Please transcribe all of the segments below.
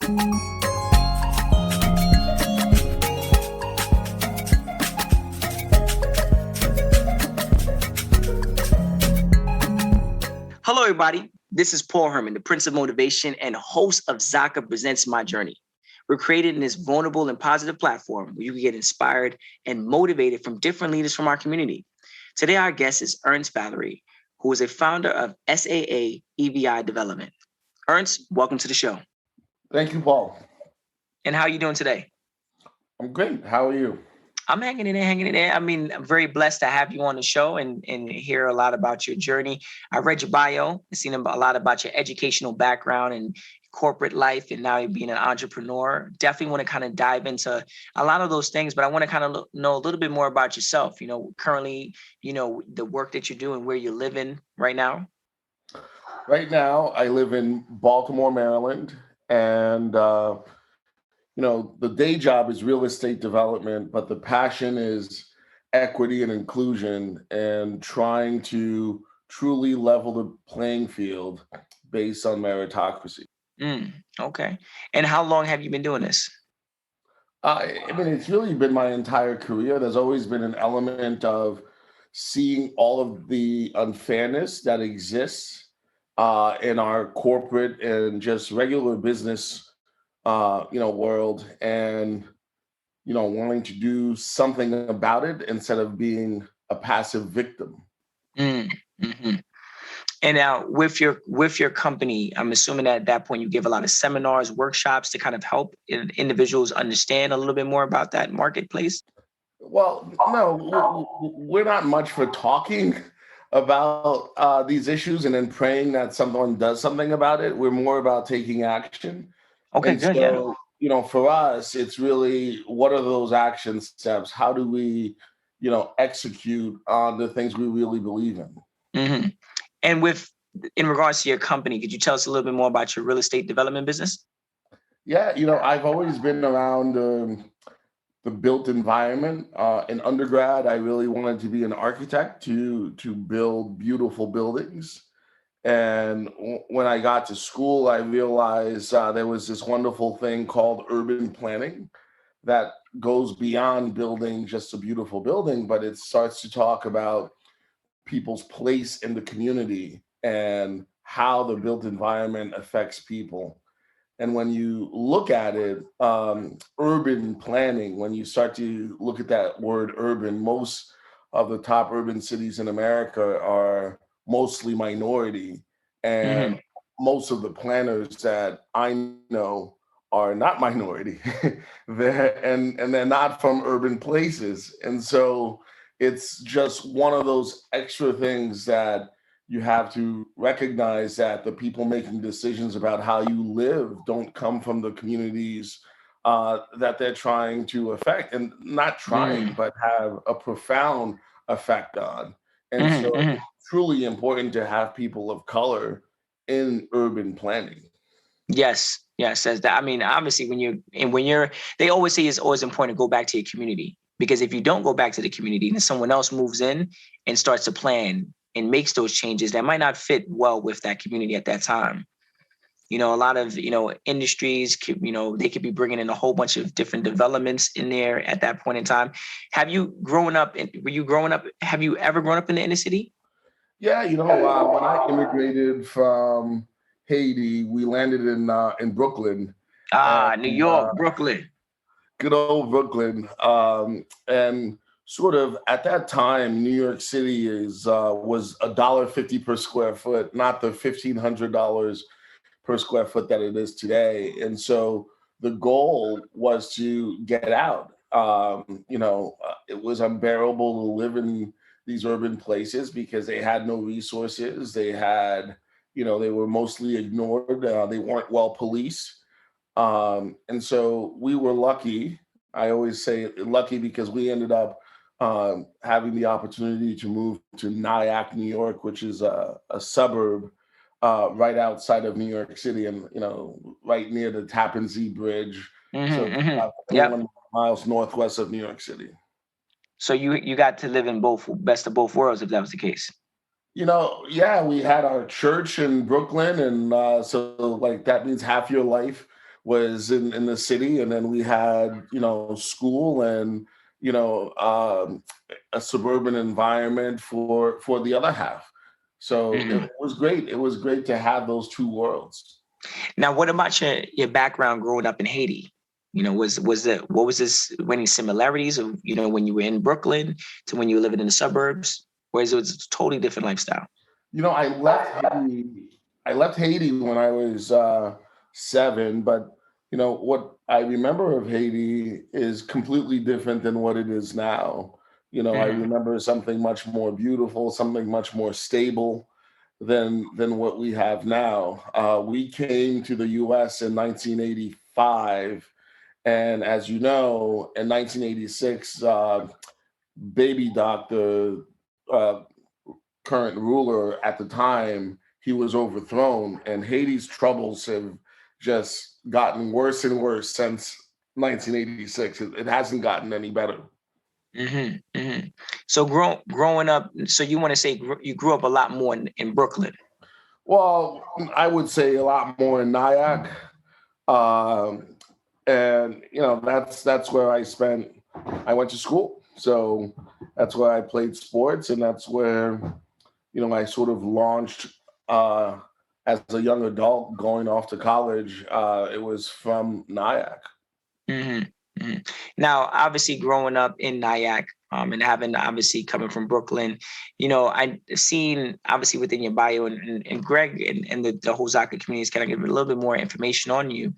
Hello, everybody. This is Paul Herman, the Prince of Motivation and host of Zaka Presents My Journey. We're created in this vulnerable and positive platform where you can get inspired and motivated from different leaders from our community. Today, our guest is Ernst Valery, who is a founder of SAA EVI Development. Ernst, welcome to the show. Thank you, Paul. And how are you doing today? I'm great. How are you? I'm hanging in there. I mean, I'm very blessed to have you on the show and hear a lot about your journey. I read your bio, I've seen a lot about your educational background and corporate life, and now you're being an entrepreneur. Definitely want to kind of dive into a lot of those things, but I want to kind of know a little bit more about yourself. Currently, the work that you're doing, where you're living right now. Right now, I live in Baltimore, Maryland, and the day job is real estate development, but the passion is equity and inclusion and trying to truly level the playing field based on meritocracy. Okay. And how long have you been doing this? It's really been my entire career. There's always been an element of seeing all of the unfairness that exists in our corporate and just regular business world, and wanting to do something about it instead of being a passive victim. Mm-hmm. And now with your company, I'm assuming that at that point you give a lot of seminars, workshops to kind of help individuals understand a little bit more about that marketplace. Well, no, we're not much for talking about these issues and then praying that someone does something about it. We're more about taking action. Okay, And good. so, for us, it's really, what are those action steps? How do we, execute on the things we really believe in? Mm-hmm. And in regards to your company, could you tell us a little bit more about your real estate development business? Yeah, I've always been around the built environment. In undergrad, I really wanted to be an architect to build beautiful buildings. And when I got to school, I realized there was this wonderful thing called urban planning that goes beyond building just a beautiful building, but it starts to talk about people's place in the community and how the built environment affects people. And when you look at it, urban planning, when you start to look at that word urban, most of the top urban cities in America are mostly minority. And most of the planners that I know are not minority. they're not from urban places. And so it's just one of those extra things that you have to recognize, that the people making decisions about how you live don't come from the communities that they're trying to affect, and not trying, but have a profound effect on. And so it's truly important to have people of color in urban planning. Yes, says that. I mean, obviously, they always say it's always important to go back to your community, because if you don't go back to the community and someone else moves in and starts to plan and makes those changes that might not fit well with that community at that time. A lot of, industries, they could be bringing in a whole bunch of different developments in there at that point in time. Have you ever grown up in the inner city? Yeah, when I immigrated from Haiti, we landed in Brooklyn. New York, Brooklyn. Good old Brooklyn. And sort of at that time, New York City was $1.50 per square foot, not the $1,500 per square foot that it is today. And so the goal was to get out. It was unbearable to live in these urban places because they had no resources. They were mostly ignored. They weren't well policed. And so we were lucky. I always say lucky because we ended up having the opportunity to move to Nyack, New York, which is a suburb right outside of New York City, and right near the Tappan Zee Bridge. About 21 miles northwest of New York City. So you got to live in best of both worlds, if that was the case. Yeah, we had our church in Brooklyn, and so like that means half your life was in the city, and then we had, school and, a suburban environment for the other half. So Mhm. it was great. It was great to have those two worlds. Now, what about your background growing up in Haiti? What was this any similarities of, when you were in Brooklyn to when you were living in the suburbs? Whereas it was a totally different lifestyle. I left Haiti. I left Haiti when I was 7, but what I remember of Haiti is completely different than what it is now. I Hmm. remember something much more beautiful, something much more stable than what we have now. We came to the U.S. in 1985, and as you know, in 1986, Baby Doc, the uh, current ruler at the time, he was overthrown, and Haiti's troubles have just gotten worse and worse since 1986. It hasn't gotten any better. Hmm. Hmm. So growing up, so you want to say you grew up a lot more in Brooklyn. Well, I would say a lot more in Nyack, um, and that's where I went to school. So that's where I played sports, and that's where I sort of launched uh, as a young adult going off to college. It was from Nyack. Hmm. Hmm. Now, obviously, growing up in Nyack, and having obviously coming from Brooklyn, I seen obviously within your bio and Greg and the whole Zaka community is kind of give a little bit more information on you.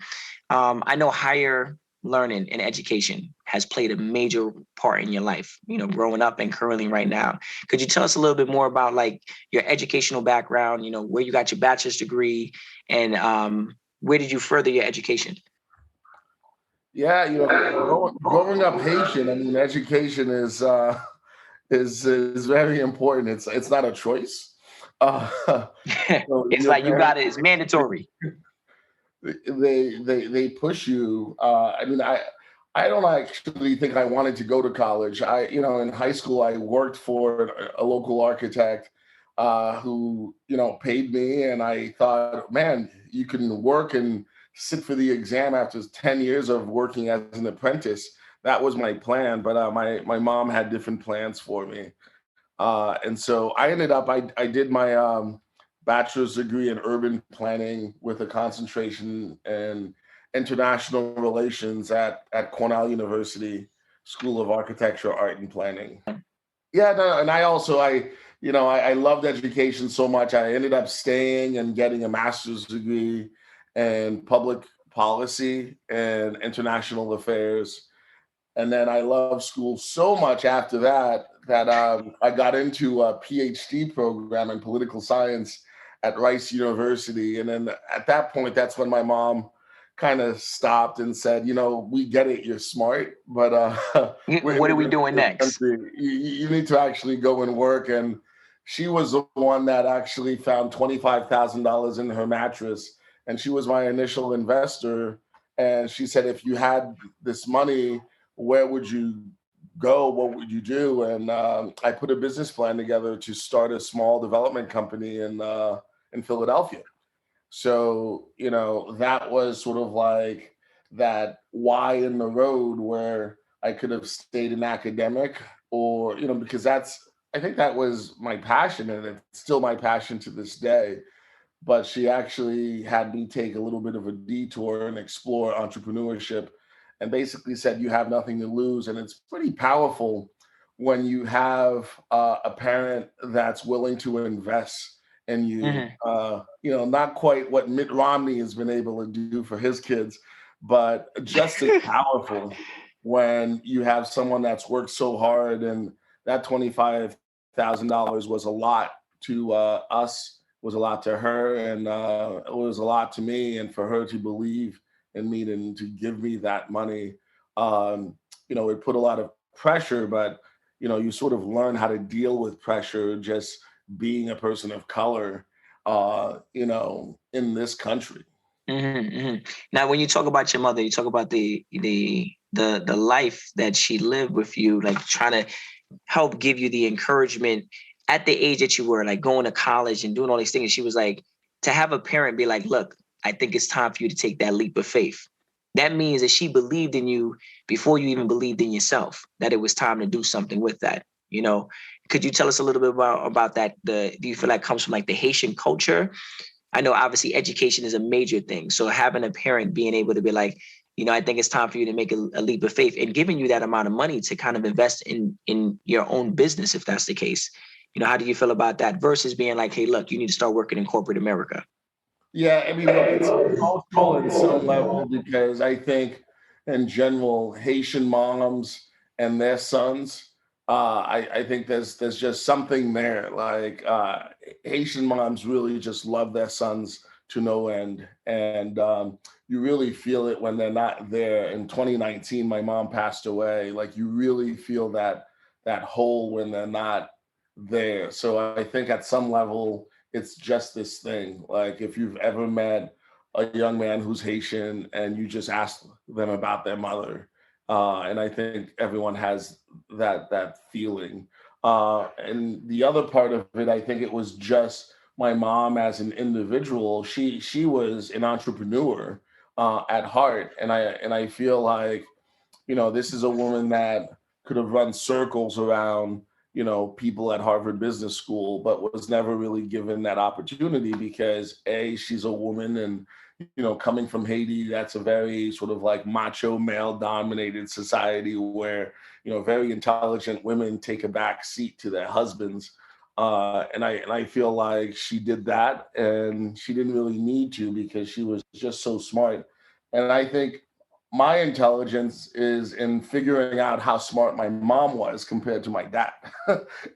I know higher learning and education has played a major part in your life, growing up and currently right now. Could you tell us a little bit more about like your educational background, where you got your bachelor's degree and where did you further your education? Yeah, growing up Haitian, I mean, education is very important. It's not a choice. So It's your like you got parents, it, it's mandatory. they push you. I mean, I don't actually think I wanted to go to college. In high school, I worked for a local architect who, paid me, and I thought, man, you can work and sit for the exam after 10 years of working as an apprentice. That was my plan, but my mom had different plans for me. And so I ended up, I did my bachelor's degree in urban planning with a concentration in international relations at Cornell University School of Architecture, Art, and Planning. Yeah, no, and I loved education so much. I ended up staying and getting a master's degree in public policy and international affairs, and then I loved school so much after that I got into a PhD program in political science at Rice University. And then at that point, that's when my mom kind of stopped and said, "We get it, you're smart, but we're What are we immigrants doing in this next? country. You need to actually go and work." And she was the one that actually found $25,000 in her mattress, and she was my initial investor. And she said, "If you had this money, where would you go? What would you do?" And I put a business plan together to start a small development company in Philadelphia. So that was sort of like that Y in the road where I could have stayed an academic, or because I think that was my passion, and it's still my passion to this day. But she actually had me take a little bit of a detour and explore entrepreneurship, and basically said, "You have nothing to lose." And it's pretty powerful when you have a parent that's willing to invest in you. Hmm. Not quite what Mitt Romney has been able to do for his kids, but just as powerful when you have someone that's worked so hard. And that $25,000 was a lot to us, was a lot to her, and it was a lot to me. And for her to believe in me and to give me that money, it put a lot of pressure, but you sort of learn how to deal with pressure just being a person of color, in this country. Hmm. Hmm. Now, when you talk about your mother, you talk about the life that she lived with you, like trying to help give you the encouragement at the age that you were, like going to college and doing all these things. She was like, to have a parent be like, look, I think it's time for you to take that leap of faith. that means that she believed in you before you even believed in yourself, that it was time to do something with that. You know, could you tell us a little bit about that? Do you feel like comes from like the Haitian culture? I know obviously education is a major thing. So having a parent being able to be like, I think it's time for you to make a leap of faith and giving you that amount of money to kind of invest in your own business, if that's the case. How do you feel about that versus being like, hey, look, you need to start working in corporate America? Yeah, I mean, look, it's cultural in some level because I think, in general, Haitian moms and their sons, I think there's just something there. Like Haitian moms really just love their sons to no end, and you really feel it when they're not there. In 2019, my mom passed away. Like you really feel that hole when they're not there. So I think at some level it's just this thing. Like if you've ever met a young man who's Haitian and you just ask them about their mother, and I think everyone has that feeling. And the other part of it, I think it was just my mom as an individual. She was an entrepreneur at heart, and I feel like this is a woman that could have run circles around, people at Harvard Business School, but was never really given that opportunity because A, she's a woman and, coming from Haiti, that's a very sort of like macho male dominated society where, very intelligent women take a back seat to their husbands. And I feel like she did that and she didn't really need to because she was just so smart. And I think my intelligence is in figuring out how smart my mom was compared to my dad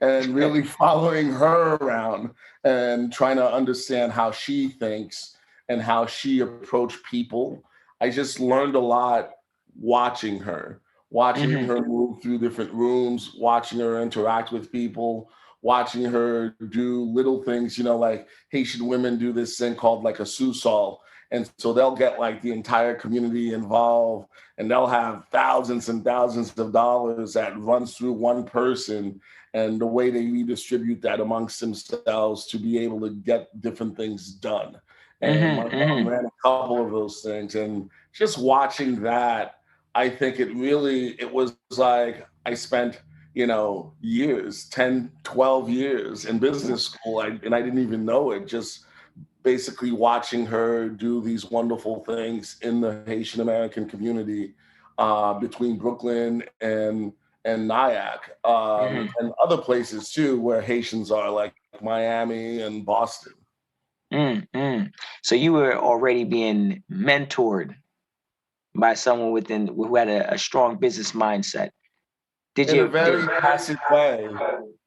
and really following her around and trying to understand how she thinks and how she approached people. I just learned a lot watching her, watching Mm-hmm. her move through different rooms, watching her interact with people, watching her do little things, like Haitian women do this thing called like a sous-sol, and so they'll get like the entire community involved and they'll have thousands and thousands of dollars that runs through one person. And the way they redistribute that amongst themselves to be able to get different things done. And my Mm-hmm. mom Mm-hmm. ran a couple of those things. And just watching that, I think it was like I spent, years, 10, 12 years in business school. And I didn't even know it. Just basically watching her do these wonderful things in the Haitian American community between Brooklyn and Nyack, Mm-hmm. and other places too where Haitians are, like Miami and Boston. Mm-hmm. So you were already being mentored by someone who had a strong business mindset. Did In a you? very passive way.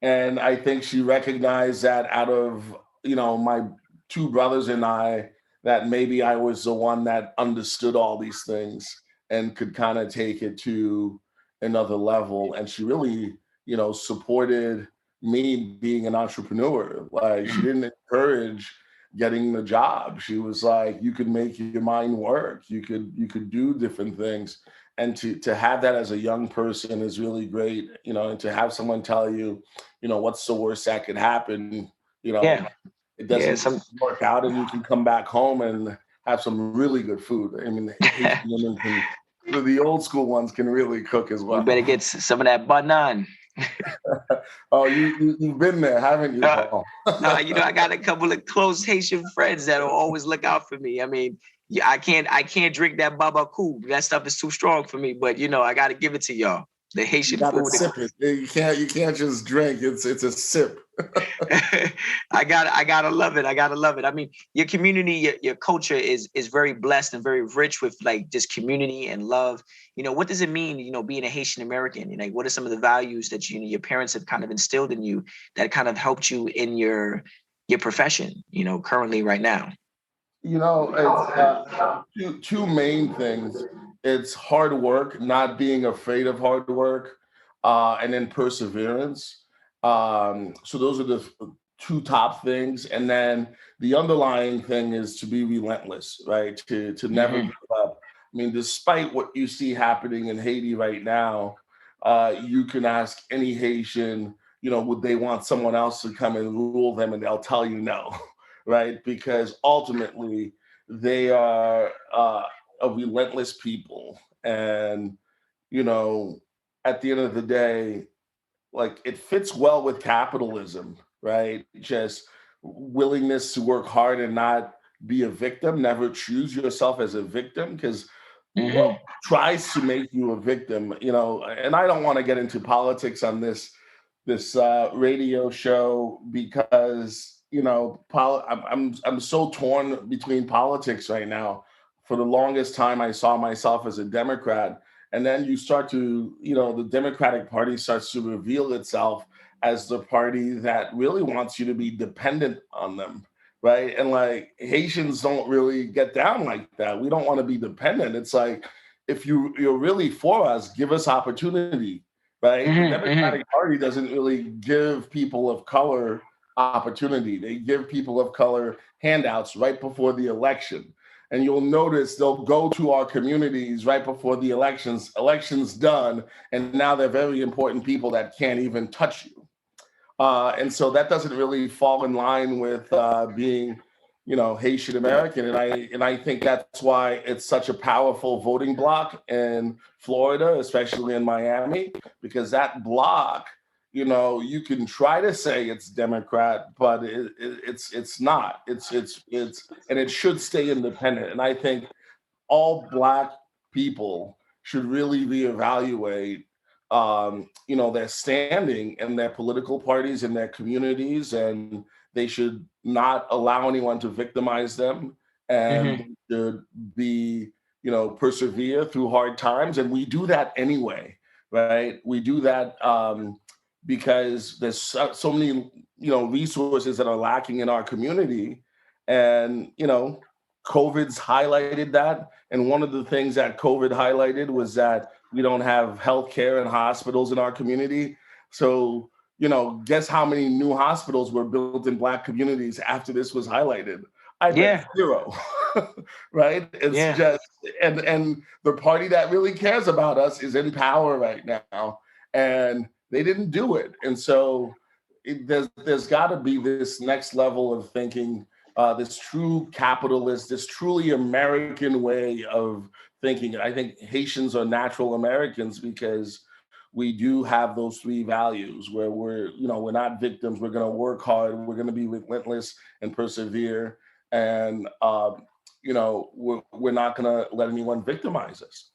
And I think she recognized that out of, my two brothers and I, that maybe I was the one that understood all these things and could kind of take it to another level. And she really, supported me being an entrepreneur. Like she Mhm. didn't encourage getting the job. She was like, you could make your mind work. You could do different things, and to have that as a young person is really great, and to have someone tell you, what's the worst that could happen, you Yeah. know it Yeah. doesn't work out and you can come back home and have some really good food. I mean, Haitian women can, the old school ones can really cook as You better well. get some of that banan. Oh, you've been there, haven't you, Uh, Paul? no, I got a couple of close Haitian friends that'll always look out for me. I mean, yeah, I can't drink that baba cool. That stuff is too strong for me. But I got to give it to y'all. The You Haitian gotta food. sip it. You can't just drink. It's a sip. I gotta love it. I gotta love it. I mean, your community, your culture is very blessed and very rich with like just community and love. What does it mean, being a Haitian American? What are some of the values that your parents have kind of instilled in you that kind of helped you in your profession, currently right now? It's two main things. It's hard work, not being afraid of hard work, and then perseverance. So those are the two top things. And then the underlying thing is to be relentless, right? To never Hmm. give up. I mean, despite what you see happening in Haiti right now, you can ask any Haitian, would they want someone else to come and rule them, and they'll tell you no. Right? Because ultimately they are a relentless people. And, you know, at the end of the day, like it fits well with capitalism, right? Just willingness to work hard and not be a victim, never choose yourself as a victim, because the world Hmm. tries to make you a victim, you know. And I don't want to get into politics on this radio show because, you know, I'm so torn between politics right now. For the longest time, I saw myself as a Democrat, and then you start to, you know, the Democratic Party starts to reveal itself as the party that really wants you to be dependent on them, right? And like Haitians don't really get down like that. We don't want to be dependent. It's like, if you're really for us, give us opportunity, right? The Hmm. Hmm. Democratic Party doesn't really give people of color opportunity. They give people of color handouts right before the election. And you'll notice they'll go to our communities right before the elections done, and now they're very important people that can't even touch you. And so that doesn't really fall in line with being, you know, Haitian American. And I think that's why it's such a powerful voting bloc in Florida, especially in Miami, because that bloc, you know, you can try to say it's Democrat, but it's not. It's and it should stay independent. And I think all Black people should really reevaluate, you know, their standing in their political parties in their communities, and they should not allow anyone to victimize them, and Hmm. should be, you know, persevere through hard times. And we do that anyway, right? We do that because there's so many, you know, resources that are lacking in our community. And, you know, COVID's highlighted that. And one of the things that COVID highlighted was that we don't have healthcare and hospitals in our community. So, you know, guess how many new hospitals were built in Black communities after this was highlighted? I bet Yeah. zero, right? It's Yeah. just, and the party that really cares about us is in power right now, and they didn't do it. And so there's got to be this next level of thinking, this true capitalist, this truly American way of thinking. I think Haitians are natural Americans because we do have those three values where we're, you know, we're not victims. We're going to work hard. We're going to be relentless and persevere. And, you know, we're not going to let anyone victimize us.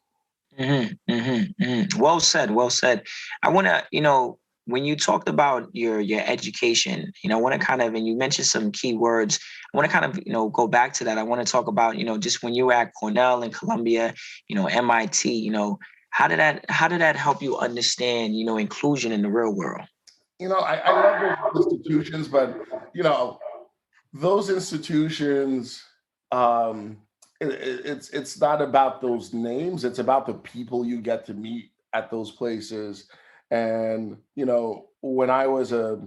Hmm. Hmm. Hmm. Well said. Well said. I want to, when you talked about your education, I want to kind of, and you mentioned some key words. I want to kind of, go back to that. I want to talk about, just when you were at Cornell and Columbia, MIT, how did that help you understand, inclusion in the real world? You know, I love those institutions, but, you know, those institutions, um, it's not about those names. It's about the people you get to meet at those places. And, you know, when I was a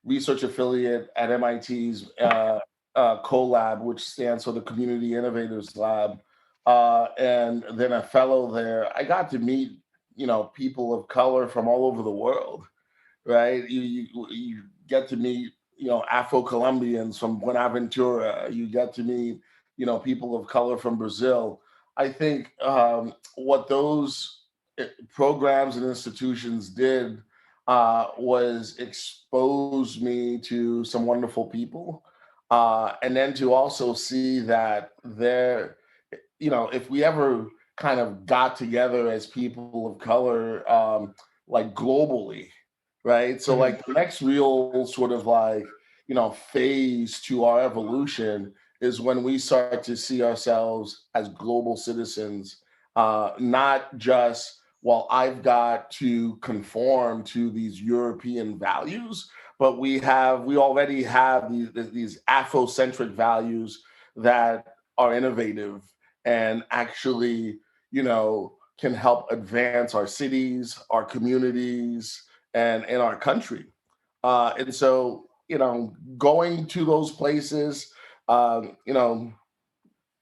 research affiliate at MIT's CoLab, which stands for the Community Innovators Lab, and then a fellow there, I got to meet, you know, people of color from all over the world, right? You get to meet, you know, Afro Colombians from Buenaventura. You get to meet, you know, people of color from Brazil. I think what those programs and institutions did was expose me to some wonderful people, and then to also see that there, you know, if we ever kind of got together as people of color, like globally, right? So Mhm. like the next real sort of like, you know, phase to our evolution is when we start to see ourselves as global citizens, not just, well, I've got to conform to these European values, but we already have these Afrocentric values that are innovative and actually, you know, can help advance our cities, our communities, and in our country. And so, you know, going to those places, you know,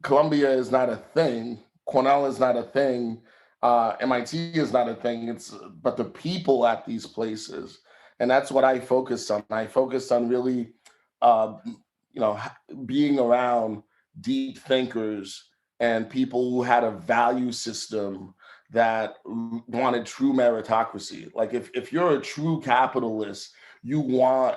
Columbia is not a thing. Cornell is not a thing. MIT is not a thing. It's but the people at these places, and that's what I focused on. I focused on really, uh, you know, being around deep thinkers and people who had a value system that wanted true meritocracy. Like if you're a true capitalist, you want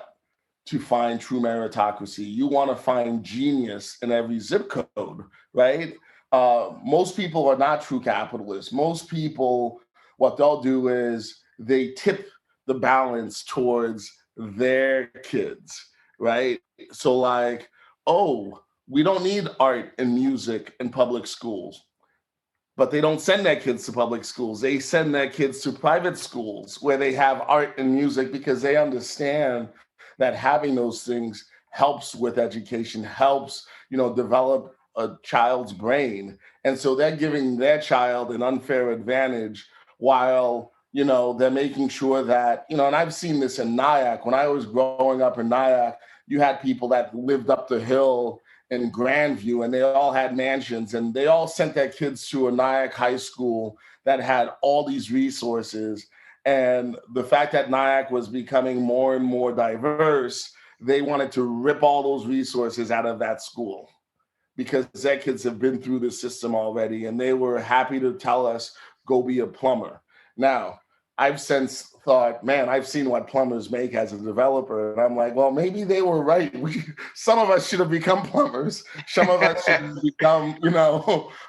to find true meritocracy. You want to find genius in every zip code, right? Most people are not true capitalists. Most people, what they'll do is they tip the balance towards their kids, right? So, like, oh, we don't need art and music in public schools, but they don't send their kids to public schools. They send their kids to private schools where they have art and music because they understand that having those things helps with education, helps, develop a child's brain. And so they're giving their child an unfair advantage while, they're making sure that, and I've seen this in Nyack. When I was growing up in Nyack, you had people that lived up the hill in Grandview, and they all had mansions, and they all sent their kids to a Nyack high school that had all these resources. And the fact that Nyack was becoming more and more diverse, they wanted to rip all those resources out of that school because their kids have been through the system already, and they were happy to tell us, go be a plumber. Now, I've since thought, man, I've seen what plumbers make as a developer. And I'm like, well, maybe they were right. Some of us should have become plumbers. Some of us should have become,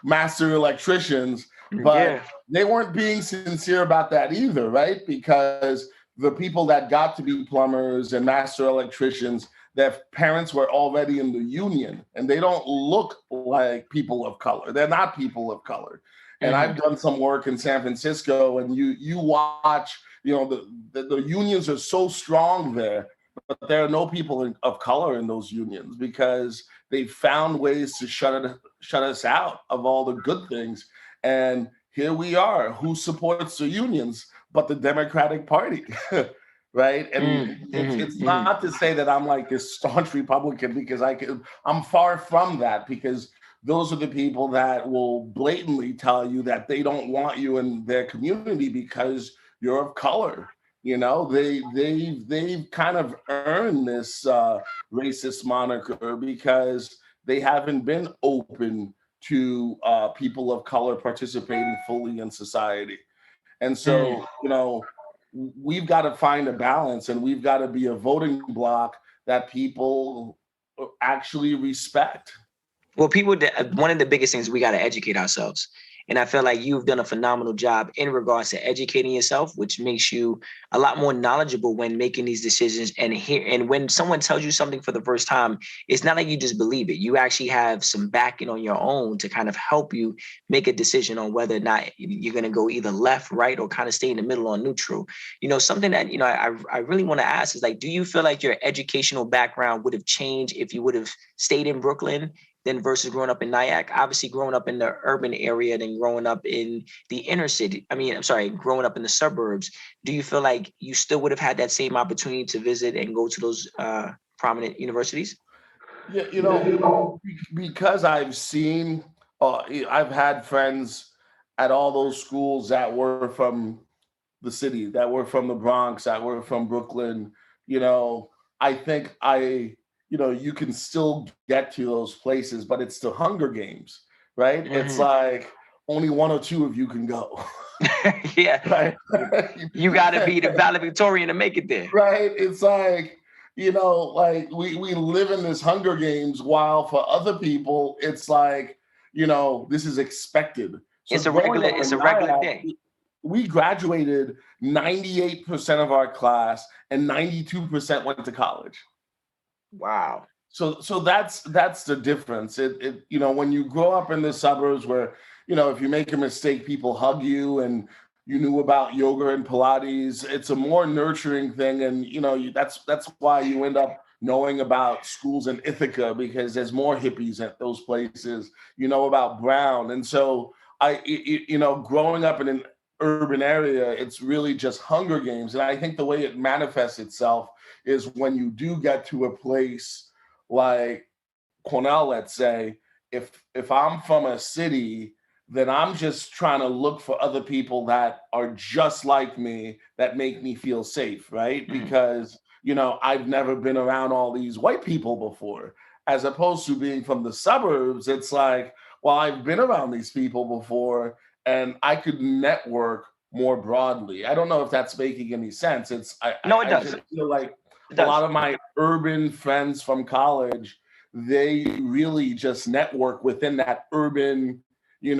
master electricians. But they weren't being sincere about that either, right? Because the people that got to be plumbers and master electricians, their parents were already in the union, and they don't look like people of color. They're not people of color. And I've done some work in San Francisco, and you watch, the unions are so strong there, but there are no people of color in those unions because they found ways to shut us out of all the good things. And here we are. Who supports the unions but the Democratic Party? Right? And it's not to say that I'm like this staunch Republican, because I'm far from that, because those are the people that will blatantly tell you that they don't want you in their community because you're of color. They've kind of earned this racist moniker because they haven't been open to people of color participating fully in society. And so, we've got to find a balance, and we've got to be a voting bloc that people actually respect. Well, one of the biggest things, we got to educate ourselves. And I feel like you've done a phenomenal job in regards to educating yourself, which makes you a lot more knowledgeable when making these decisions. And when someone tells you something for the first time, it's not like you just believe it. You actually have some backing on your own to kind of help you make a decision on whether or not you're going to go either left, right, or kind of stay in the middle or neutral. Something that, I really want to ask is, like, do you feel like your educational background would have changed if you would have stayed in Brooklyn than versus growing up in Nyack? Obviously, growing up in the urban area than growing up in the inner city. Growing up in the suburbs. Do you feel like you still would have had that same opportunity to visit and go to those prominent universities? Yeah, because I've had friends at all those schools that were from the city, that were from the Bronx, that were from Brooklyn. I think you can still get to those places, but it's the Hunger Games, right? It's like only one or two of you can go. Yeah. Right. You got to be the valedictorian to make it there. Right. It's like, like we live in this Hunger Games, while for other people, it's like, this is expected. So it's a regular thing. We graduated 98% of our class, and 92% went to college. Wow. So that's the difference. When you grow up in the suburbs where, if you make a mistake, people hug you, and you knew about yoga and Pilates, it's a more nurturing thing. And, that's why you end up knowing about schools in Ithaca, because there's more hippies at those places, about Brown. And so growing up in an urban area, it's really just Hunger Games. And I think the way it manifests itself is when you do get to a place like Cornell, let's say, if I'm from a city, then I'm just trying to look for other people that are just like me, that make me feel safe, right? Because, I've never been around all these white people before. As opposed to being from the suburbs, it's like, well, I've been around these people before and I could network more broadly. I don't know if that's making any sense. No, it I does. just feel like It a lot does. of my urban friends from college, they really just network within that urban, Yeah,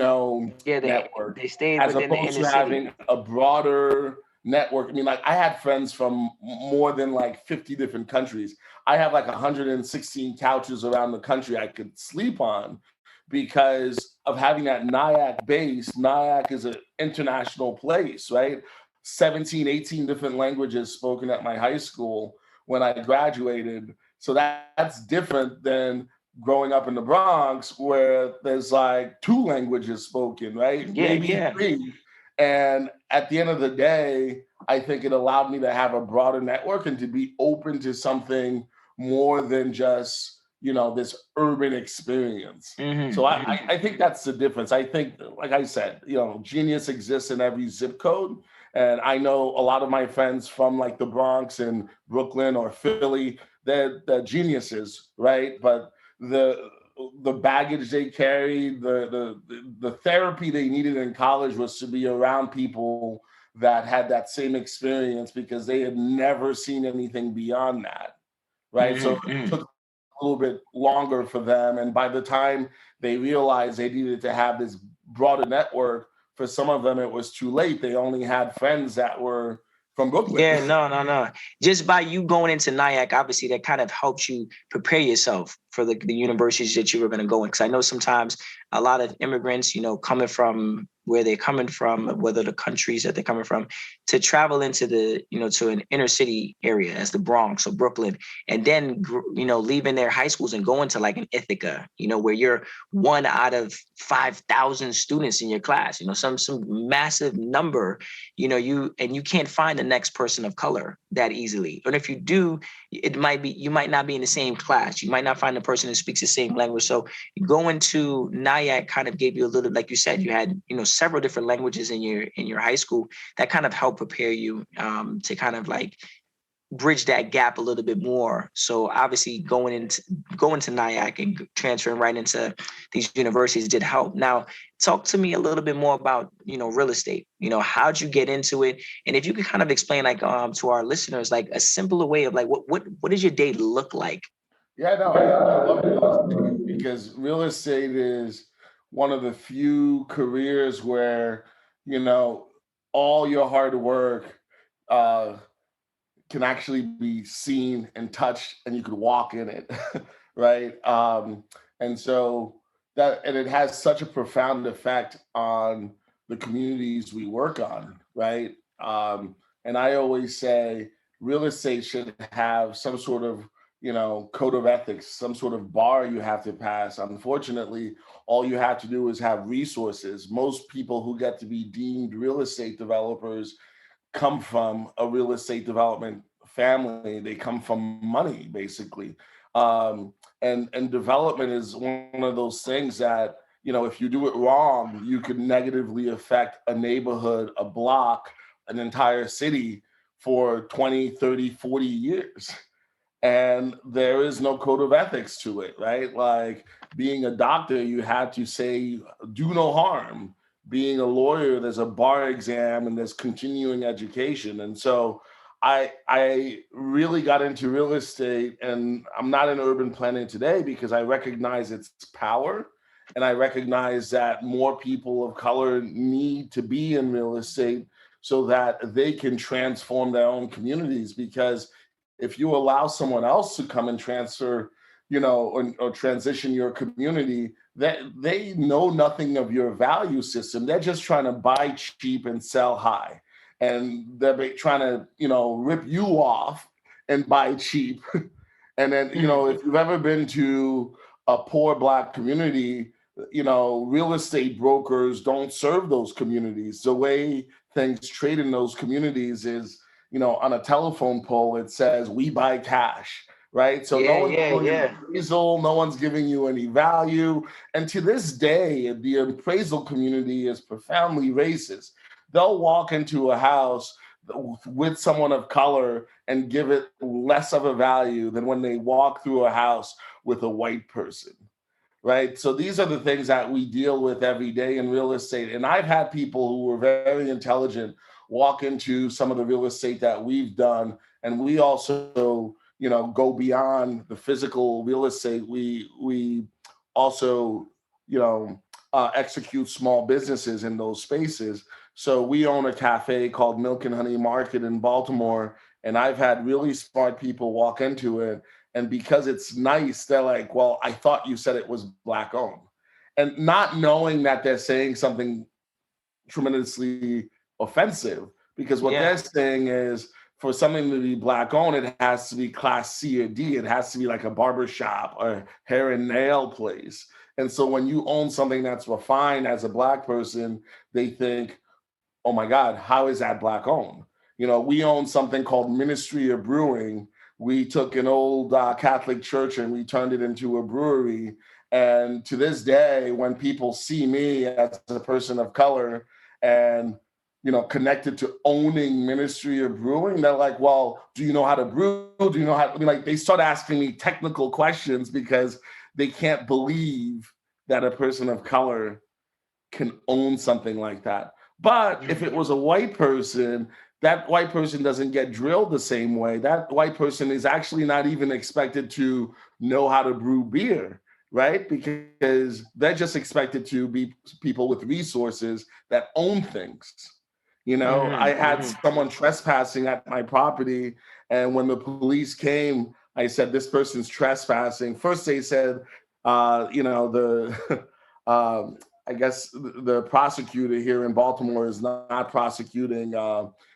network, they stayed as within the opposed inner to city. having a broader network. I mean, like I had friends from more than like 50 different countries. I have like 116 couches around the country I could sleep on because of having that NIAC base. NIAC is an international place, right? 17, 18 different languages spoken at my high school when I graduated. So that's different than growing up in the Bronx where there's like two languages spoken, right? Yeah, Maybe yeah. three. And at the end of the day, I think it allowed me to have a broader network and to be open to something more than just, this urban experience. So I think that's the difference. I think, like I said, genius exists in every zip code. And I know a lot of my friends from like the Bronx and Brooklyn or Philly, they're geniuses, right? But the the baggage they carried, the therapy they needed in college was to be around people that had that same experience because they had never seen anything beyond that, right? So it took a little bit longer for them, and by the time they realized they needed to have this broader network, for some of them it was too late. They only had friends that were from Brooklyn. Yeah, no, no, no. Just by you going into NIAC, obviously that kind of helps you prepare yourself for the universities that you were going to go in. Because I know sometimes a lot of immigrants, coming from where they're coming from, whether the countries that they're coming from, to travel into to an inner city area as the Bronx or Brooklyn, and then, leaving their high schools and going to like an Ithaca, where you're one out of 5,000 students in your class, some massive number, you can't find the next person of color that easily. And if you do, you might not be in the same class. You might not find the person who speaks the same language. So going to NIAC kind of gave you a little, like you said, you had, several different languages in your high school that kind of helped prepare you to kind of like bridge that gap a little bit more. So obviously going to NIAC and transferring right into these universities did help. Now, talk to me a little bit more about, real estate. How'd you get into it? And if you could kind of explain like to our listeners, like a simpler way of like what does your day look like? Yeah, no, I love real estate because real estate is one of the few careers where, you know, all your hard work uh, can actually be seen and touched and you could walk in it, right? And so and it has such a profound effect on the communities we work on, right? And I always say real estate should have some sort of, code of ethics, some sort of bar you have to pass. Unfortunately, all you have to do is have resources. Most people who get to be deemed real estate developers come from a real estate development family. They come from money, basically. And development is one of those things that, if you do it wrong, you could negatively affect a neighborhood, a block, an entire city for 20, 30, 40 years. And there is no code of ethics to it, right? Like being a doctor, you had to say, do no harm. Being a lawyer, there's a bar exam and there's continuing education. And so I really got into real estate, and I'm not in urban planning today because I recognize its power. And I recognize that more people of color need to be in real estate so that they can transform their own communities. Because if you allow someone else to come and transfer, or transition your community, that they know nothing of your value system. They're just trying to buy cheap and sell high. And they're trying to, rip you off and buy cheap. And then, if you've ever been to a poor Black community, real estate brokers don't serve those communities. The way things trade in those communities is, on a telephone pole, it says, we buy cash, right? So no Yeah, one's yeah, doing an yeah. appraisal, no one's giving you any value. And to this day, the appraisal community is profoundly racist. They'll walk into a house with someone of color and give it less of a value than when they walk through a house with a white person. right? So these are the things that we deal with every day in real estate. And I've had people who were very intelligent walk into some of the real estate that we've done, and we also, go beyond the physical real estate. We also, execute small businesses in those spaces. So we own a cafe called Milk and Honey Market in Baltimore, and I've had really smart people walk into it, and because it's nice, they're like, well, I thought you said it was Black owned. And not knowing that they're saying something tremendously offensive, because what Yeah. they're saying is for something to be Black owned, it has to be class C or D. It has to be like a barber shop or hair and nail place. And so when you own something that's refined as a Black person, they think, oh my God, how is that Black owned? We own something called Ministry of Brewing. We took an old Catholic church and we turned it into a brewery. And to this day, when people see me as a person of color and connected to owning Ministry of Brewing, they're like, well, do you know how to brew? Do you know how? Like, they start asking me technical questions because they can't believe that a person of color can own something like that. But if it was a white person, that white person doesn't get drilled the same way. That white person is actually not even expected to know how to brew beer, right? Because they're just expected to be people with resources that own things. I had someone trespassing at my property, and when the police came, I said, this person's trespassing. First, they said, the I guess the prosecutor here in Baltimore is not prosecuting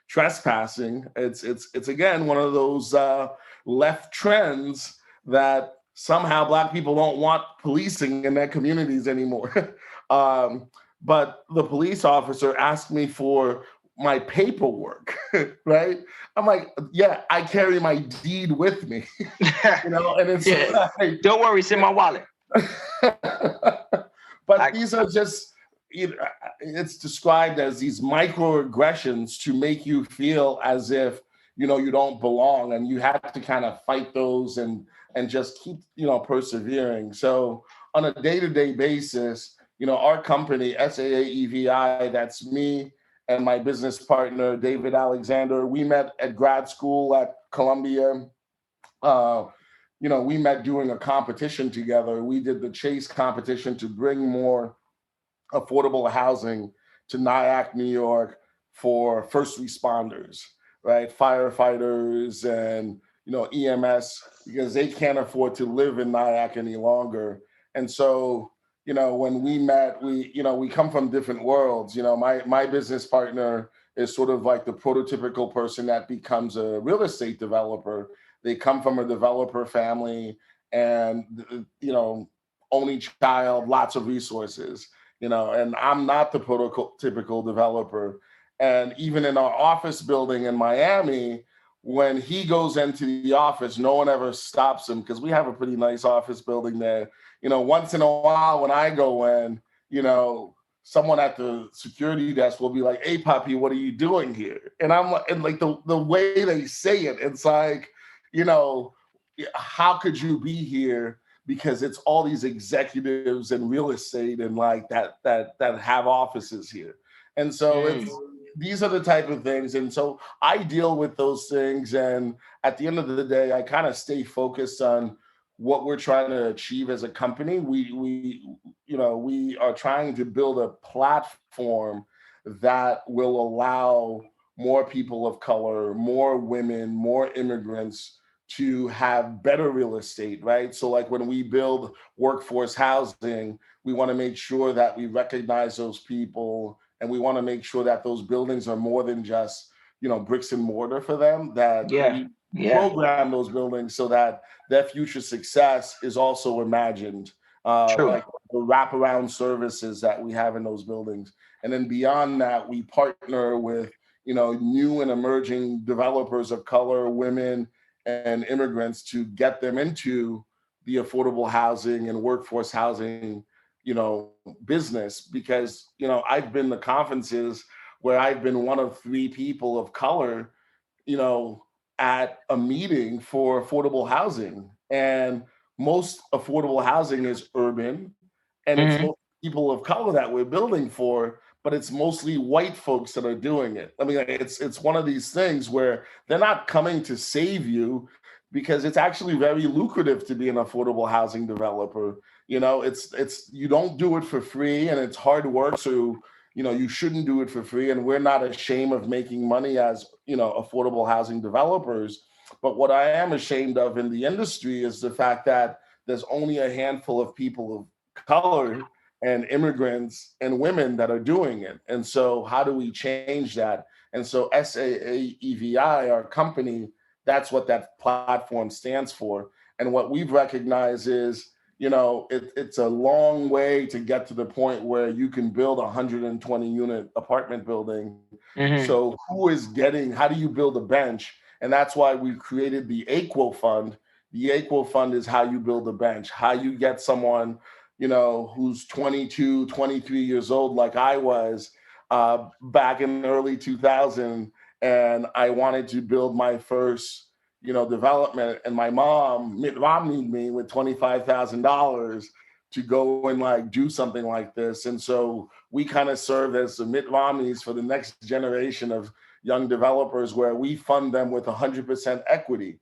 trespassing. It's again one of those left trends that somehow Black people don't want policing in their communities anymore. But the police officer asked me for my paperwork, right? I'm like, yeah, I carry my deed with me, and it's like, Don't worry, it's in my wallet. but these are just, it's described as these microaggressions to make you feel as if, you don't belong, and you have to kind of fight those and just keep, persevering. So on a day-to-day basis, our company, SAAEVI, that's me and my business partner, David Alexander, we met at grad school at Columbia. We met doing a competition together. We did the Chase competition to bring more affordable housing to Nyack, New York for first responders, right? Firefighters and, EMS, because they can't afford to live in Nyack any longer. And so, when we met, we come from different worlds. My business partner is sort of like the prototypical person that becomes a real estate developer. They come from a developer family and, only child, lots of resources, and I'm not the prototypical developer. And even in our office building in Miami, when he goes into the office, no one ever stops him because we have a pretty nice office building there. Once in a while when I go in, someone at the security desk will be like, "Hey, Poppy, what are you doing here?" And I'm like, and like the way they say it, it's like, how could you be here? Because it's all these executives in real estate and like that have offices here. And so these are the type of things. And so I deal with those things. And at the end of the day, I kind of stay focused on what we're trying to achieve as a company. We are trying to build a platform that will allow more people of color, more women, more immigrants to have better real estate, right? So like when we build workforce housing, we want to make sure that we recognize those people, and we want to make sure that those buildings are more than just, bricks and mortar for them, that we program those buildings so that their future success is also imagined, like the wraparound services that we have in those buildings. And then beyond that, we partner with, new and emerging developers of color, women, and immigrants to get them into the affordable housing and workforce housing, business. Because, I've been to conferences where I've been one of 3 people of color, at a meeting for affordable housing. And most affordable housing is urban. And it's Hmm. most people of color that we're building for, but it's mostly white folks that are doing it. I mean, it's one of these things where they're not coming to save you, because it's actually very lucrative to be an affordable housing developer. It's you don't do it for free, and it's hard work. So you shouldn't do it for free, and we're not ashamed of making money as affordable housing developers. But what I am ashamed of in the industry is the fact that there's only a handful of people of color and immigrants and women that are doing it. And so how do we change that? And so SAAEVI, our company, that's what that platform stands for. And what we've recognized is, it's a long way to get to the point where you can build a 120 unit apartment building. Hmm. So how do you build a bench? And that's why we created the Aequofund. The Aequofund is how you build a bench, how you get someone, who's 22, 23 years old, like I was back in the early 2000. And I wanted to build my first, development. And my mom, Mitt Romneyed me with $25,000 to go and like do something like this. And so we kind of serve as the Mitt Romneys for the next generation of young developers, where we fund them with 100% equity.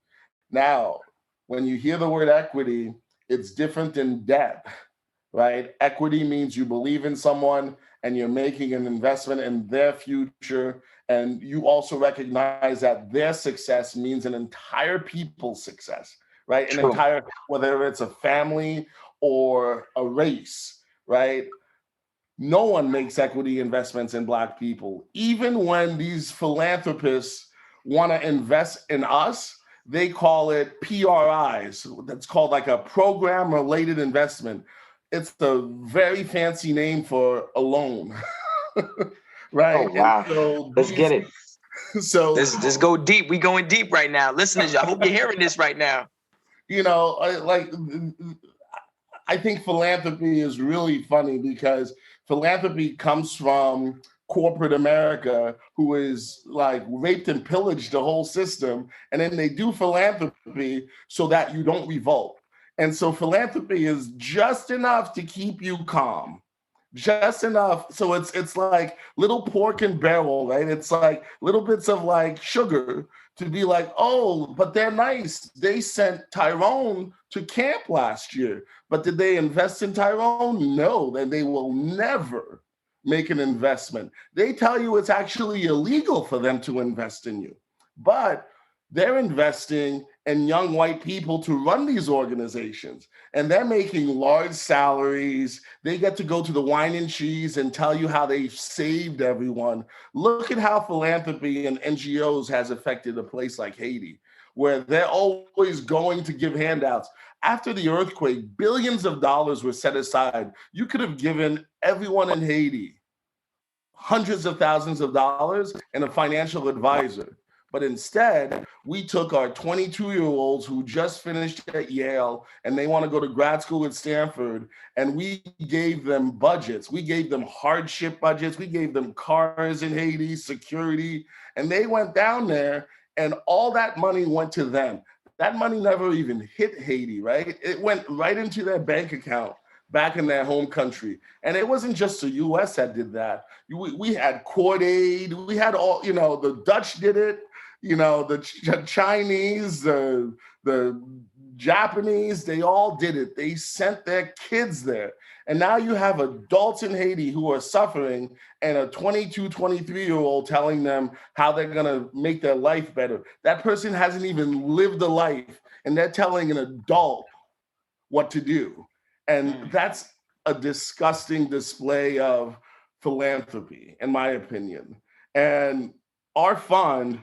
Now, when you hear the word equity, it's different than debt, right? Equity means you believe in someone and you're making an investment in their future. And you also recognize that their success means an entire people's success, right? An True. entire, whether it's a family or a race, right? No one makes equity investments in Black people. Even when these philanthropists want to invest in us, they call it PRIs. That's called like a program related investment. It's a very fancy name for a loan. Oh, Right. And wow. so Let's get it. so Let's go deep. We going deep right now. Listeners, I hope you're hearing this right now. like I think philanthropy is really funny, because philanthropy comes from corporate America, who is like raped and pillaged the whole system. And then they do philanthropy so that you don't revolt. And so philanthropy is just enough to keep you calm. Just enough. So it's like little pork and barrel, right? It's like little bits of like sugar to be like, oh, but they're nice. They sent Tyrone to camp last year. But did they invest in Tyrone? No, then they will never make an investment. They tell you it's actually illegal for them to invest in you. But they're investing in young white people to run these organizations. And they're making large salaries. They get to go to the wine and cheese and tell you how they've saved everyone. Look at how philanthropy and NGOs has affected a place like Haiti, where they're always going to give handouts. After the earthquake, billions of dollars were set aside. You could have given everyone in Haiti hundreds of thousands of dollars and a financial advisor. But instead, we took our 22-year-olds who just finished at Yale and they want to go to grad school at Stanford, and we gave them budgets. We gave them hardship budgets. We gave them cars in Haiti, security, and they went down there, and all that money went to them. That money never even hit Haiti, right? It went right into their bank account back in their home country. And it wasn't just the US that did that. We had Court Aid, we had all, the Dutch did it, the Chinese, the Japanese, they all did it. They sent their kids there. And now you have adults in Haiti who are suffering, and a 22, 23-year-old telling them how they're going to make their life better. That person hasn't even lived a life, and they're telling an adult what to do. And that's a disgusting display of philanthropy, in my opinion. And our fund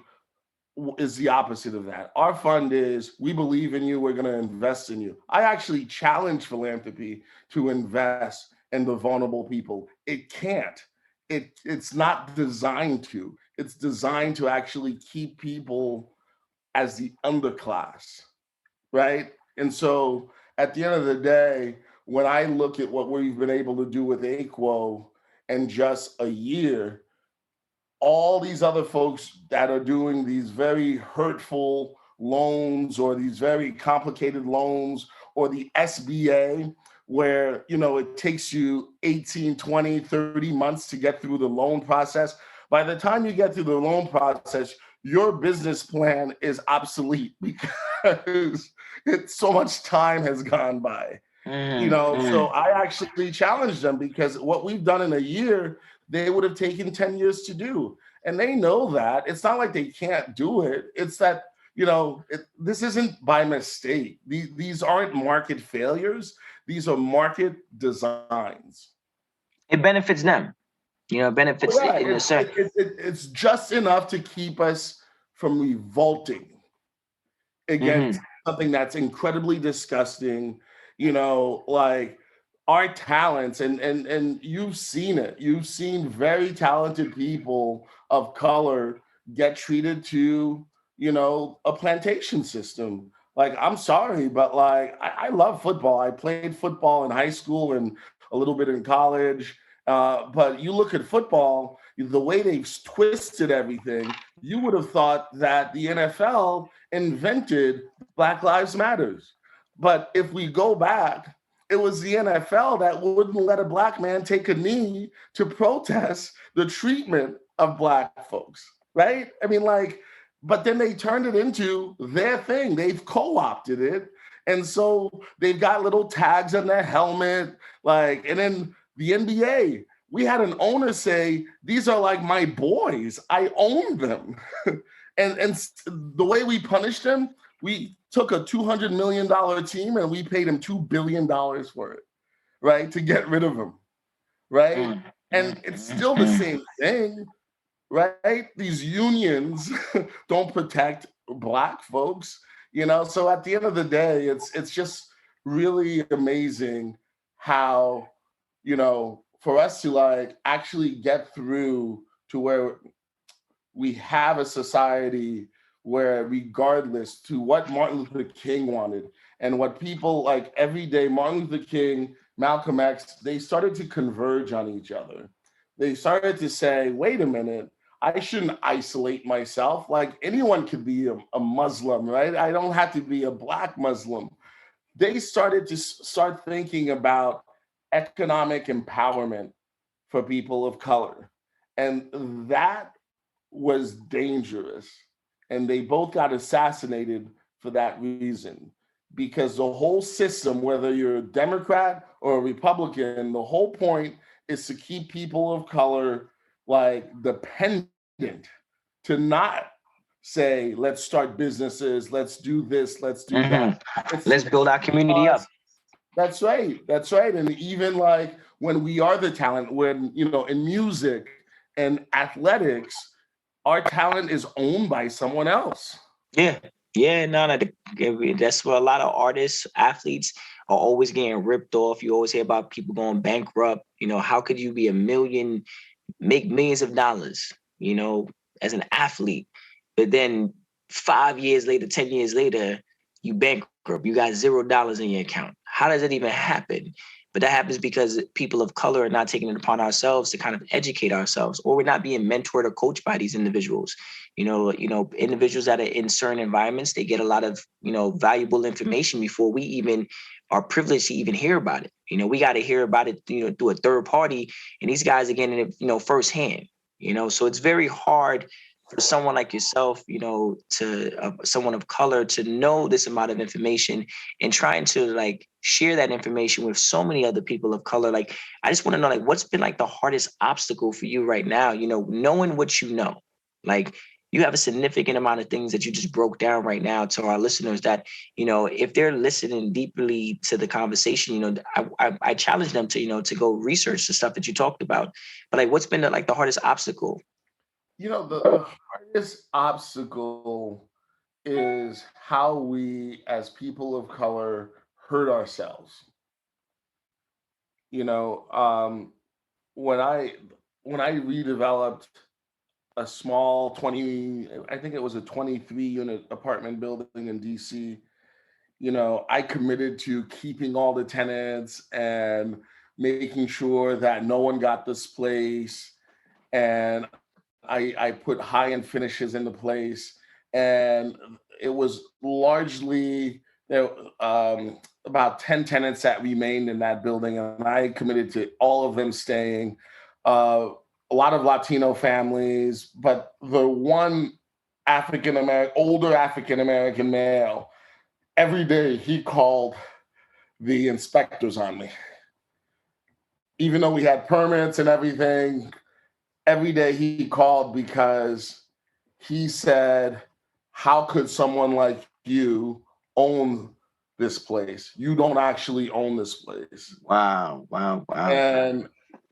is the opposite of that. Our fund is, we believe in you, we're going to invest in you. I actually challenge philanthropy to invest in the vulnerable people. It can't. It's not designed to. It's designed to actually keep people as the underclass, right? And so at the end of the day, when I look at what we've been able to do with Aequo in just a year, all these other folks that are doing these very hurtful loans or these very complicated loans or the SBA, where, you know, it takes you 18, 20, 30 months to get through the loan process. By the time you get through the loan process, your business plan is obsolete because so much time has gone by. You know, so I actually challenged them because what we've done in a year, they would have taken 10 years to do. And they know that. It's not like they can't do it. It's that, you know, this isn't by mistake. These aren't market failures. These are market designs. It benefits them, you know, Oh, benefits yeah, in a certain. it's just enough to keep us from revolting against something that's incredibly disgusting, you know, like our talents, and you've seen it. You've seen very talented people of color get treated to, you know, a plantation system. Like, I'm sorry, but like I love football. I played football in high school and a little bit in college. But you look at football, the way they've twisted everything, you would have thought that the NFL invented Black Lives Matters. But if we go back, it was the NFL that wouldn't let a black man take a knee to protest the treatment of black folks, right? I mean, like, but then they turned it into their thing. They've co-opted it. And so they've got little tags on their helmet, like, and then the NBA, we had an owner say, these are like my boys. I own them. And the way we punished him, we took a $200 million team and we paid him $2 billion for it, right? To get rid of him, right? And it's still the same thing, right? These unions don't protect black folks, you know? So at the end of the day, it's just really amazing how, you know, for us to like actually get through to where we have a society where, regardless to what Martin Luther King wanted and what people like every day, Martin Luther King, Malcolm X, they started to converge on each other. They started to say, wait a minute, I shouldn't isolate myself. Like, anyone could be a Muslim, right? I don't have to be a black Muslim. They started to start thinking about economic empowerment for people of color. And that was dangerous. And they both got assassinated for that reason. Because the whole system, whether you're a Democrat or a Republican, the whole point is to keep people of color like dependent, to not say, let's start businesses, let's do this, let's do that. It's Let's to build our keep community up. us. That's right. That's right. And even like when we are the talent, when, you know, in music and athletics, our talent is owned by someone else. Yeah, yeah, no, that's where a lot of artists, athletes are always getting ripped off. You always hear about people going bankrupt. You know, how could you be a million, make millions of dollars, you know, as an athlete, but then 5 years later, 10 years later, you bankrupt, you got $0 in your account. How does it even happen? But that happens because people of color are not taking it upon ourselves to kind of educate ourselves, or we're not being mentored or coached by these individuals. Individuals that are in certain environments, they get a lot of, valuable information before we even are privileged to even hear about it. We got to hear about it, through a third party, and these guys are getting it, firsthand. So it's very hard for someone like yourself, to someone of color, to know this amount of information and trying to like share that information with so many other people of color. Like, I just want to know, like, what's been like the hardest obstacle for you right now, knowing what you know. Like, you have a significant amount of things that you just broke down right now to our listeners that, if they're listening deeply to the conversation, I challenge them to, to go research the stuff that you talked about. But like, what's been the hardest obstacle? The hardest obstacle is how we as people of color hurt ourselves. You know, when I redeveloped a small 20, I think it was a 23 unit apartment building in DC, I committed to keeping all the tenants and making sure that no one got displaced. And I put high-end finishes into place. And it was largely about 10 tenants that remained in that building, and I committed to all of them staying. A lot of Latino families, but the one older African American male, every day he called the inspectors on me. Even though we had permits and everything, every day he called because he said, how could someone like you own this place? You don't actually own this place. Wow, wow, wow. And,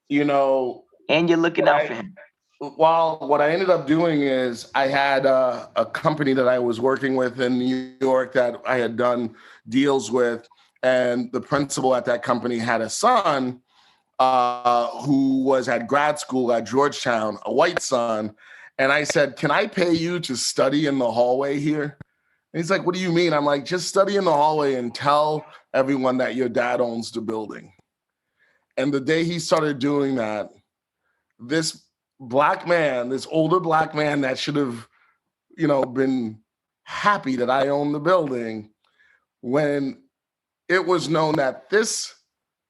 you know, And you're looking out for him. well, what I ended up doing is I had a company that I was working with in New York that I had done deals with. And the principal at that company had a son who was at grad school at Georgetown, a white son. And I said, can I pay you to study in the hallway here? And he's like, what do you mean? I'm like, just study in the hallway and tell everyone that your dad owns the building. And the day he started doing that, this black man, this older black man that should have, been happy that I own the building, when it was known that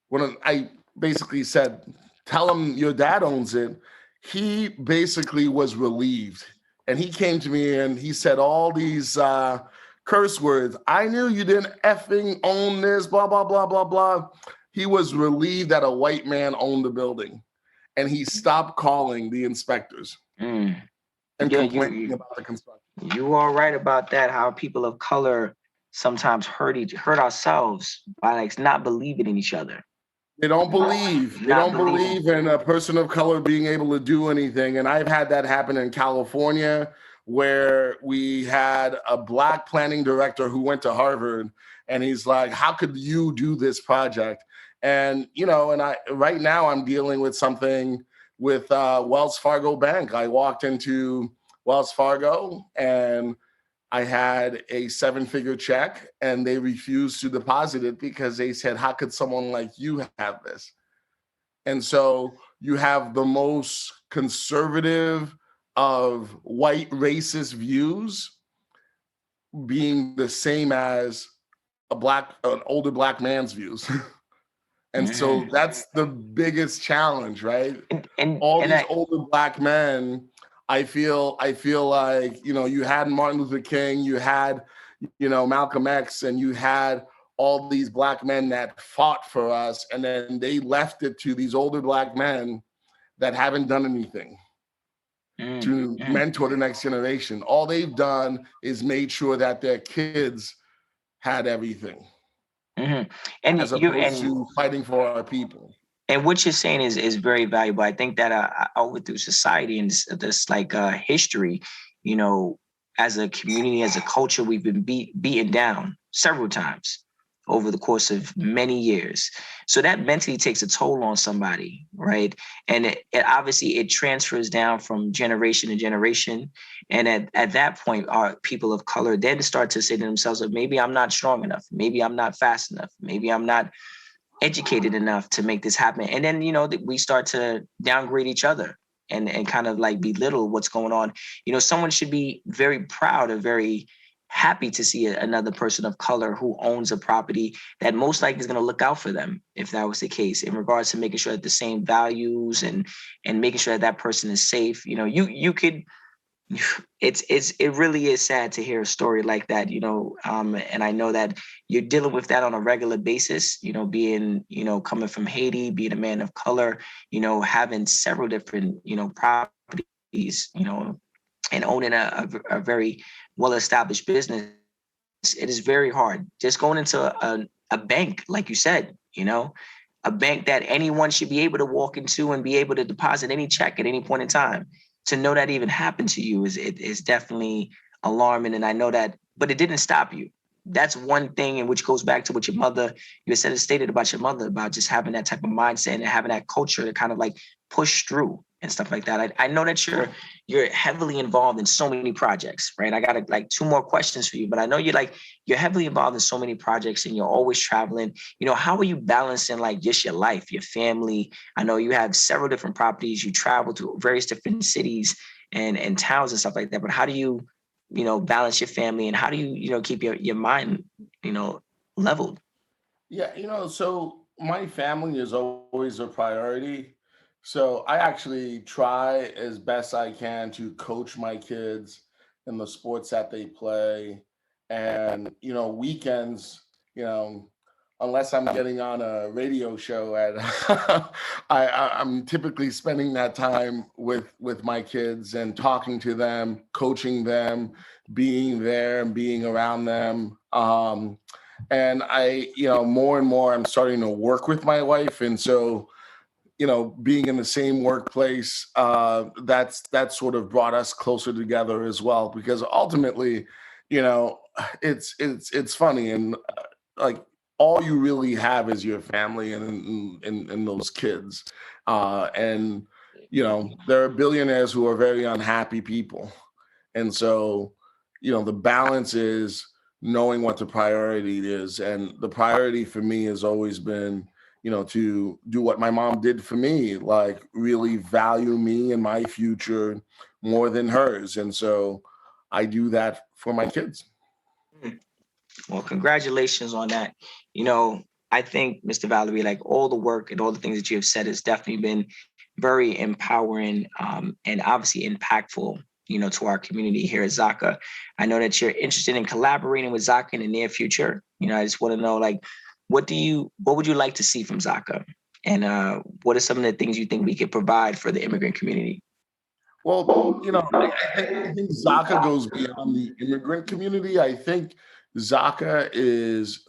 when I basically said, tell him your dad owns it, he basically was relieved. And he came to me and he said all these curse words. I knew you didn't effing own this, blah, blah, blah, blah, blah. He was relieved that a white man owned the building. And he stopped calling the inspectors and complaining about the construction. You are right about that, how people of color sometimes hurt ourselves by like not believing in each other. They don't believe. They don't believe in a person of color being able to do anything. And I've had that happen in California, where we had a black planning director who went to Harvard, and he's like, how could you do this project? And, right now I'm dealing with something with Wells Fargo Bank. I walked into Wells Fargo and I had a 7-figure check and they refused to deposit it because they said, how could someone like you have this? And so you have the most conservative of white racist views being the same as an older black man's views. And so that's the biggest challenge, right? And these older black men, I feel like, you had Martin Luther King, you had, Malcolm X, and you had all these black men that fought for us. And then they left it to these older black men that haven't done anything to mentor the next generation. All they've done is made sure that their kids had everything. And as opposed to fighting for our people. And what you're saying is very valuable. I think that over through society and this like history, as a community, as a culture, we've been beaten down several times over the course of many years. So that mentally takes a toll on somebody, right? And it obviously it transfers down from generation to generation. And at that point, our people of color then start to say to themselves, maybe I'm not strong enough. Maybe I'm not fast enough. Maybe I'm not educated enough to make this happen. And then, we start to downgrade each other and kind of like belittle what's going on. Someone should be very proud or very happy to see another person of color who owns a property that most likely is going to look out for them, if that was the case, in regards to making sure that the same values and making sure that person is safe. You could, it really is sad to hear a story like that, and I know that you're dealing with that on a regular basis, being, coming from Haiti, being a man of color, having several different, properties, and owning a very well-established business. It is very hard. Just going into a bank, like you said, a bank that anyone should be able to walk into and be able to deposit any check at any point in time. To know that even happened to you is definitely alarming. And I know that, but it didn't stop you. That's one thing, and which goes back to what your mother, you stated about your mother, about just having that type of mindset and having that culture to kind of like push through and stuff like that. I know that you're heavily involved in so many projects, right? I got like 2 more questions for you, but I know you're heavily involved in so many projects and you're always traveling. How are you balancing like just your life, your family? I know you have several different properties. You travel to various different cities and towns and stuff like that. But how do you, balance your family, and how do you, keep your mind, leveled? Yeah, so my family is always a priority. So I actually try as best I can to coach my kids in the sports that they play. And, weekends, you know, unless I'm getting on a radio show at I'm typically spending that time with my kids and talking to them, coaching them, being there and being around them. And I, more and more I'm starting to work with my wife. And so, being in the same workplace, that's sort of brought us closer together as well, because ultimately, you know it's funny, and like, all you really have is your family and those kids, and there are billionaires who are very unhappy people. And so, the balance is knowing what the priority is. And the priority for me has always been, to do what my mom did for me, like really value me and my future more than hers. And so I do that for my kids. Mm. Well, congratulations on that. You know, I think, Mr. Valery, like all the work and all the things that you have said has definitely been very empowering, and obviously impactful, to our community here at Zaka. I know that you're interested in collaborating with Zaka in the near future. I just want to know, like, what would you like to see from Zaka? And what are some of the things you think we could provide for the immigrant community? Well, I think Zaka goes beyond the immigrant community. I think Zaka is,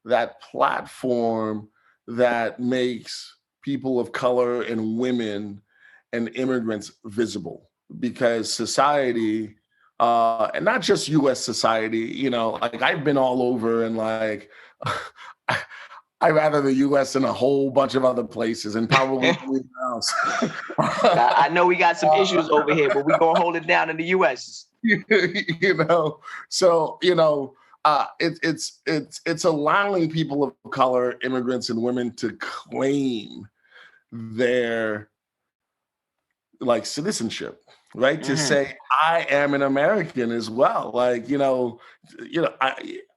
that platform that makes people of color and women and immigrants visible, because society, and not just US society, like I've been all over, and like I rather the US than a whole bunch of other places, and probably everywhere else. I know we got some issues over here, but we're gonna hold it down in the US. you know so it's allowing people of color, immigrants and women, to claim their, like, citizenship, right? To Hmm. say, I am an American as well. Like,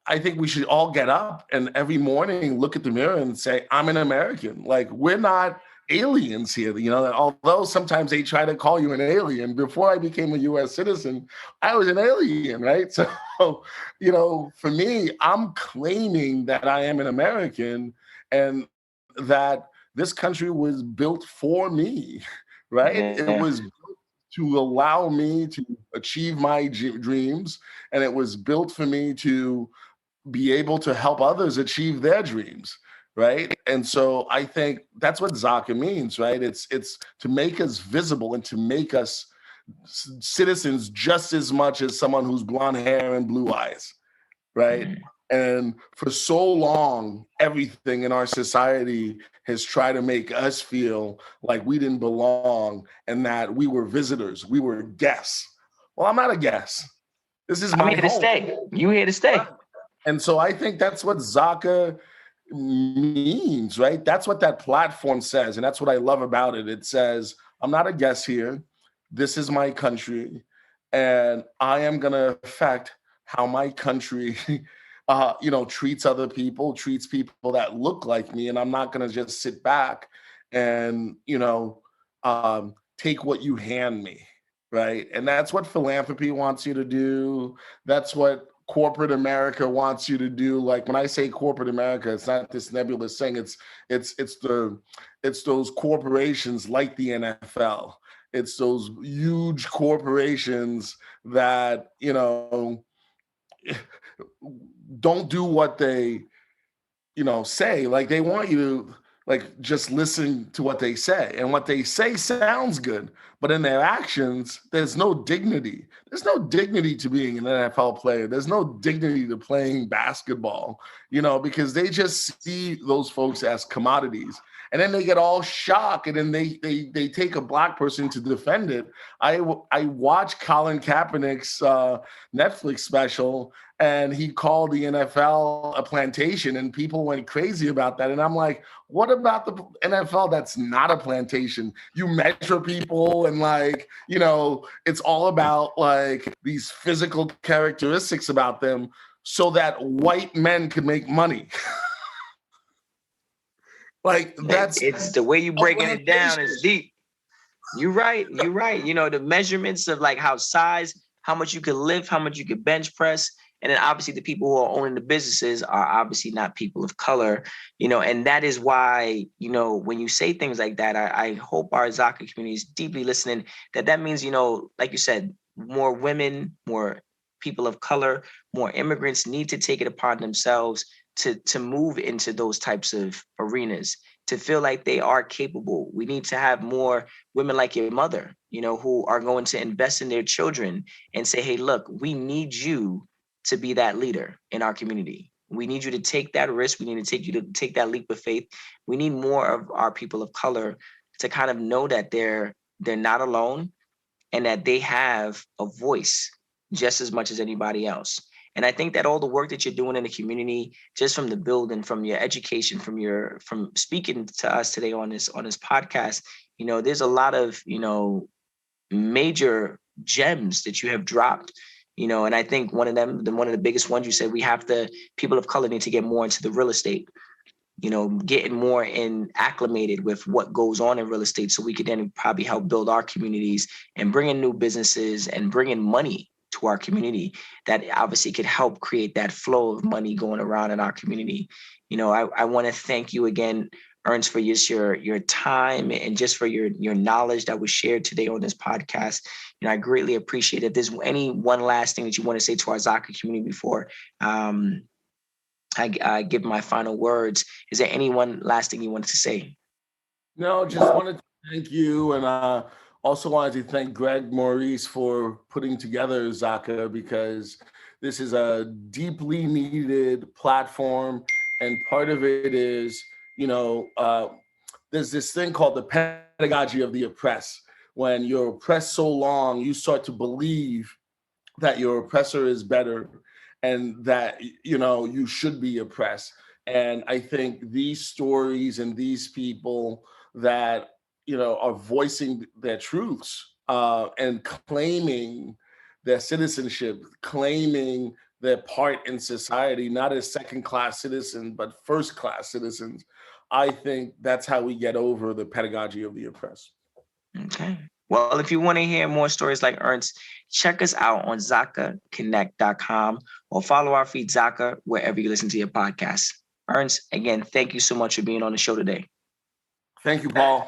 I think we should all get up and every morning look at the mirror and say, I'm an American. Like, we're not aliens here. Although sometimes they try to call you an alien. Before I became a US citizen, I was an alien, right? So, for me, I'm claiming that I am an American, and that this country was built for me, right? It Yeah. was to allow me to achieve my dreams, and it was built for me to be able to help others achieve their dreams, right? And so I think that's what Zaka means, right? It's to make us visible and to make us citizens just as much as someone who's blonde hair and blue eyes, right? Mm. And for so long, everything in our society has tried to make us feel like we didn't belong and that we were visitors, we were guests. Well, I'm not a guest. This is I'm my here to home. stay. You here to stay. And so I think that's what Zaka means, right? That's what that platform says. And that's what I love about it. It says, I'm not a guest here. This is my country. And I am going to affect how my country, treats other people, treats people that look like me. And I'm not going to just sit back and, take what you hand me, right? And that's what philanthropy wants you to do. That's what corporate America wants you to do. Like, when I say corporate America, it's not this nebulous thing. It's those corporations like the NFL. It's those huge corporations that, don't do what they, say. Like, they want you to, like, just listen to what they say, and what they say sounds good, but in their actions there's no dignity. There's no dignity to being an NFL player. There's no dignity to playing basketball, because they just see those folks as commodities, and then they get all shocked, and then they take a black person to defend it. I watched Colin Kaepernick's Netflix special, and he called the NFL a plantation, and people went crazy about that. And I'm like, what about the NFL that's not a plantation? You measure people, and, like, it's all about, like, these physical characteristics about them so that white men could make money. Like It's the way you breaking it down is deep. You're right. You're right. You know, the measurements of like how size, how much you could lift, how much you could bench press. And then obviously the people who are owning the businesses are obviously not people of color, you know, and that is why, you know, when you say things like that, I hope our Zaka community is deeply listening, that means, you know, like you said, more women, more people of color, more immigrants need to take it upon themselves to move into those types of arenas, to feel like they are capable. We need to have more women like your mother, you know, who are going to invest in their children and say, hey, look, we need you to be that leader in our community. We need you to take that risk. We need to take you to take that leap of faith. We need more of our people of color to kind of know that they're not alone and that they have a voice just as much as anybody else. And I think that all the work that you're doing in the community, just from the building, from your education, from speaking to us today on this podcast, you know, there's a lot of, you know, major gems that you have dropped, you know, and I think one of the biggest ones you said, people of color need to get more into the real estate, you know, getting more acclimated with what goes on in real estate so we could then probably help build our communities and bring in new businesses and bring in money to our community that obviously could help create that flow of money going around in our community. You know, I want to thank you again, Ernst, for just your time and just for your knowledge that was shared today on this podcast. You know, I greatly appreciate it. If there's any one last thing that you want to say to our Zaka community before I give my final words, is there any one last thing you wanted to say? No, just wanted to thank you, and also wanted to thank Greg Maurice for putting together Zaka, because this is a deeply needed platform, and part of it is, you know, there's this thing called the pedagogy of the oppressed. When you're oppressed so long, you start to believe that your oppressor is better and that, you know, you should be oppressed. And I think these stories and these people that, you know, are voicing their truths and claiming their citizenship, claiming their part in society, not as second-class citizens, but first-class citizens. I think that's how we get over the pedagogy of the oppressed. Okay. Well, if you want to hear more stories like Ernst, check us out on ZakaConnect.com or follow our feed Zaka wherever you listen to your podcast. Ernst, again, thank you so much for being on the show today. Thank you, Paul.